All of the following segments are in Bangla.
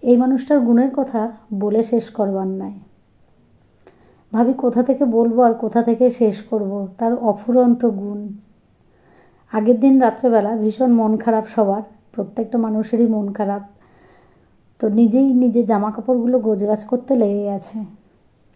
এই মানুষটার গুণের কথা বলে শেষ করবার নাই। ভাবি কোথা থেকে বলবো আর কোথা থেকে শেষ করব তার অফুরন্ত গুণ। আগের দিন রাত্রেবেলা ভীষণ মন খারাপ সবার, প্রত্যেকটা মানুষেরই মন খারাপ। তো নিজের জামা কাপড়গুলো গোছগাছ করতে লেগে গেছে।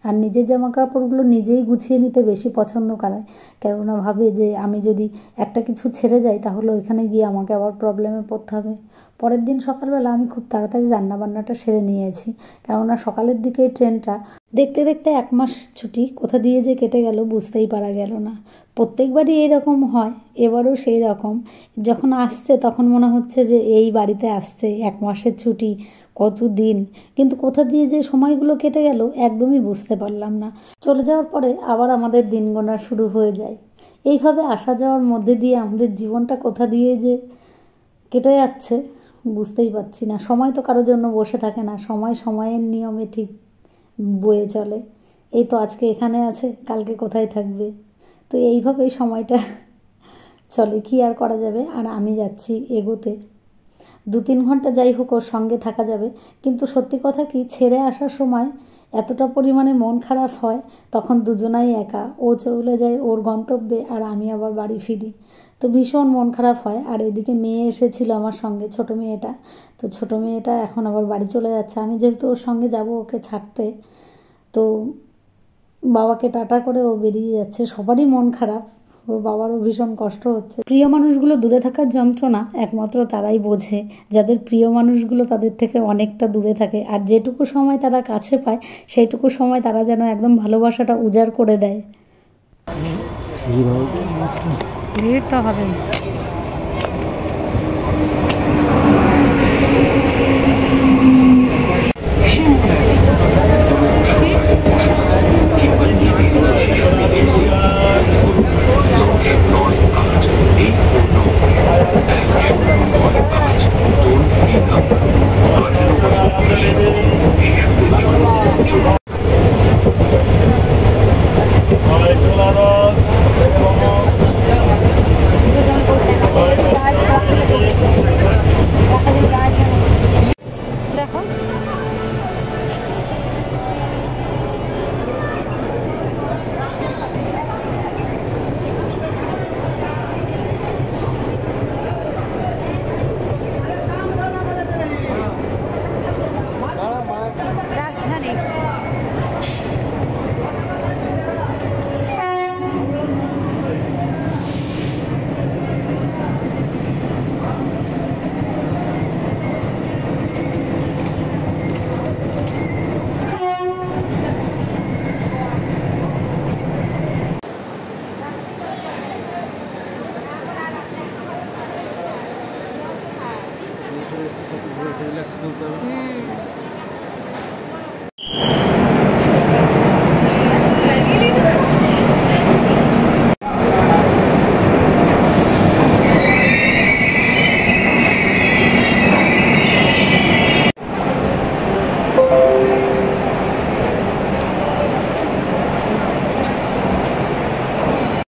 আর নিজের জামা কাপড়গুলো নিজেই গুছিয়ে নিতে বেশি পছন্দ করে, কেননা ভাবে যে আমি যদি একটা কিছু ছেড়ে যাই তাহলে ওইখানে গিয়ে আমাকে আবার প্রবলেমে পড়তে হবে। পরের দিন সকালবেলা আমি খুব তাড়াতাড়ি রান্নাবান্নাটা সেরে নিয়েছি, কেননা সকালের দিকে ট্রেনটা। দেখতে দেখতে 1 মাস ছুটি কোথা দিয়ে যে কেটে গেল বুঝতেই পারা গেল না। প্রত্যেকবারই এইরকম হয়, এবারও সেই রকম। যখন আসছে তখন মনে হচ্ছে যে এই বাড়িতে আসছে 1 মাসের ছুটি, কত দিন, কিন্তু কোথা দিয়ে যে সময়গুলো কেটে গেল একদমই বুঝতে পারলাম না। চলে যাওয়ার পরে আবার আমাদের দিন গোনা শুরু হয়ে যায়। এইভাবে আসা যাওয়ার মধ্যে দিয়ে আমাদের জীবনটা কোথা দিয়ে যে কেটে যাচ্ছে বুঝতেই পারছি না। সময় তো কারোর জন্য বসে থাকে না, সময় সময়ের নিয়মে ঠিক বয়ে চলে। এই তো আজকে এখানে আছে, কালকে কোথায় থাকবে। তো এইভাবেই সময়টা চলে, কি আর করা যাবে। আর আমি যাচ্ছি এগোতে। 2-3 ঘন্টা যাই হোক ওর সঙ্গে থাকা যাবে, কিন্তু সত্যি কথা কি, ছেড়ে আসার সময় এতটা পরিমাণে মন খারাপ হয়, তখন দুজনাই একা। ও চলে যায় ওর গন্তব্যে আর আমি আবার বাড়ি ফিরি। তো ভীষণ মন খারাপ হয়। আর এদিকে মেয়ে এসেছিল আমার সঙ্গে, ছোট মেয়েটা। তো ছোট মেয়েটা এখন আবার বাড়ি চলে যাচ্ছে। আমি যেহেতু ওর সঙ্গে যাব ওকে ছাড়তে, তো বাবাকে টাটা করে ও বেরিয়ে যাচ্ছে। সবারই মন খারাপ, ওর বাবারও ভীষণ কষ্ট হচ্ছে। প্রিয় মানুষগুলো দূরে থাকার যন্ত্রণা একমাত্র তারাই বোঝে, যাদের প্রিয় মানুষগুলো তাদের থেকে অনেকটা দূরে থাকে। আর যেটুকু সময় তারা কাছে পায় সেইটুকু সময় তারা যেন একদম ভালোবাসাটা উজাড় করে দেয়। ভিড় তো হবেই। রিল্যাক্স করতে হবে।